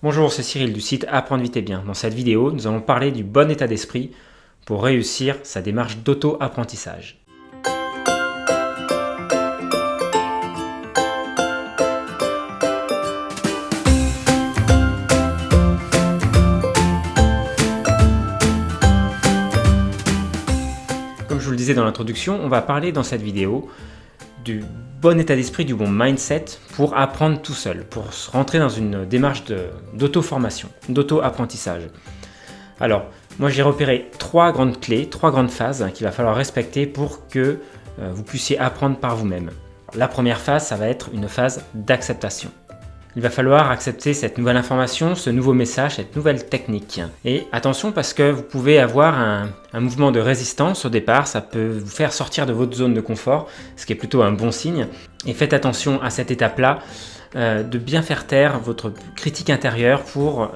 Bonjour, c'est Cyril du site Apprendre vite et bien. Dans cette vidéo, nous allons parler du bon état d'esprit pour réussir sa démarche d'auto-apprentissage. Comme je vous le disais dans l'introduction, on va parler dans cette vidéo du bon état d'esprit, du bon mindset pour apprendre tout seul, pour rentrer dans une démarche d'auto-formation, d'auto-apprentissage. Alors, moi j'ai repéré trois grandes clés, trois grandes phases qu'il va falloir respecter pour que vous puissiez apprendre par vous-même. La première phase, ça va être une phase d'acceptation. Il va falloir accepter cette nouvelle information, ce nouveau message, cette nouvelle technique. Et attention parce que vous pouvez avoir un mouvement de résistance au départ, ça peut vous faire sortir de votre zone de confort, ce qui est plutôt un bon signe. Et faites attention à cette étape-là, de bien faire taire votre critique intérieure pour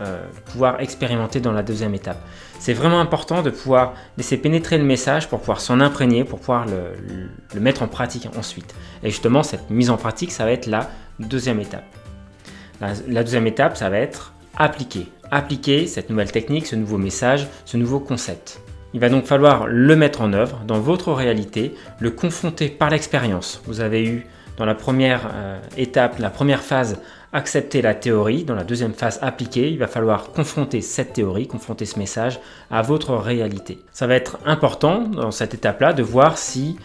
pouvoir expérimenter dans la deuxième étape. C'est vraiment important de pouvoir laisser pénétrer le message pour pouvoir s'en imprégner, pour pouvoir le mettre en pratique ensuite. Et justement, cette mise en pratique, ça va être la deuxième étape. La deuxième étape, ça va être appliquer. Appliquer cette nouvelle technique, ce nouveau message, ce nouveau concept. Il va donc falloir le mettre en œuvre dans votre réalité, le confronter par l'expérience. Vous avez eu dans la première étape, la première phase, accepter la théorie. Dans la deuxième phase, appliquer. Il va falloir confronter cette théorie, confronter ce message à votre réalité. Ça va être important dans cette étape-là de voir si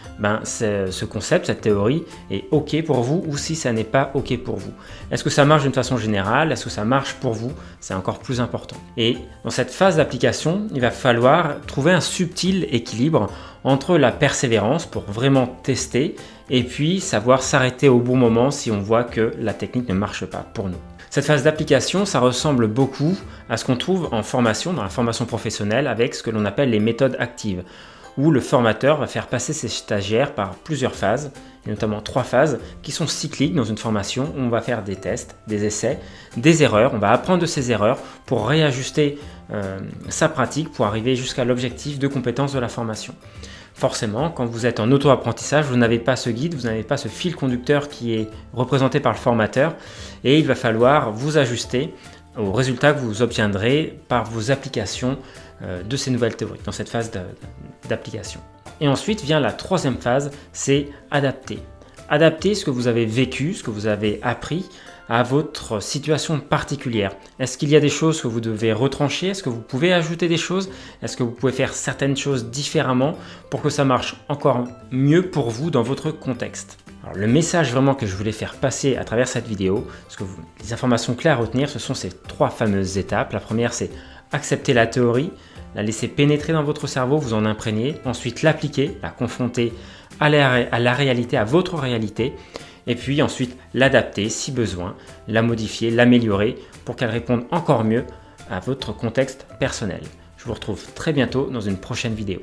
ce concept, cette théorie est OK pour vous ou si ça n'est pas OK pour vous. Est-ce que ça marche d'une façon générale? Est-ce que ça marche pour vous? C'est encore plus important. Et dans cette phase d'application, il va falloir trouver un subtil équilibre entre la persévérance pour vraiment tester et puis savoir s'arrêter au bon moment si on voit que la technique ne marche pas pour nous. Cette phase d'application, ça ressemble beaucoup à ce qu'on trouve en formation, dans la formation professionnelle, avec ce que l'on appelle les méthodes actives, où le formateur va faire passer ses stagiaires par plusieurs phases, et notamment 3 phases qui sont cycliques dans une formation où on va faire des tests, des essais, des erreurs, on va apprendre de ces erreurs pour réajuster sa pratique pour arriver jusqu'à l'objectif de compétence de la formation. Forcément, quand vous êtes en auto-apprentissage, vous n'avez pas ce guide, vous n'avez pas ce fil conducteur qui est représenté par le formateur et il va falloir vous ajuster aux résultats que vous obtiendrez par vos applications de ces nouvelles théories, dans cette phase d'application. Et ensuite vient la troisième phase, c'est adapter. Adapter ce que vous avez vécu, ce que vous avez appris à votre situation particulière. Est-ce qu'il y a des choses que vous devez retrancher? Est-ce que vous pouvez ajouter des choses? Est-ce que vous pouvez faire certaines choses différemment pour que ça marche encore mieux pour vous dans votre contexte? Alors, le message vraiment que je voulais faire passer à travers cette vidéo, les informations clés à retenir, ce sont ces 3 fameuses étapes. La première, c'est accepter la théorie, la laisser pénétrer dans votre cerveau, vous en imprégner. Ensuite, l'appliquer, la confronter à la réalité, à votre réalité. Et puis ensuite l'adapter si besoin, la modifier, l'améliorer pour qu'elle réponde encore mieux à votre contexte personnel. Je vous retrouve très bientôt dans une prochaine vidéo.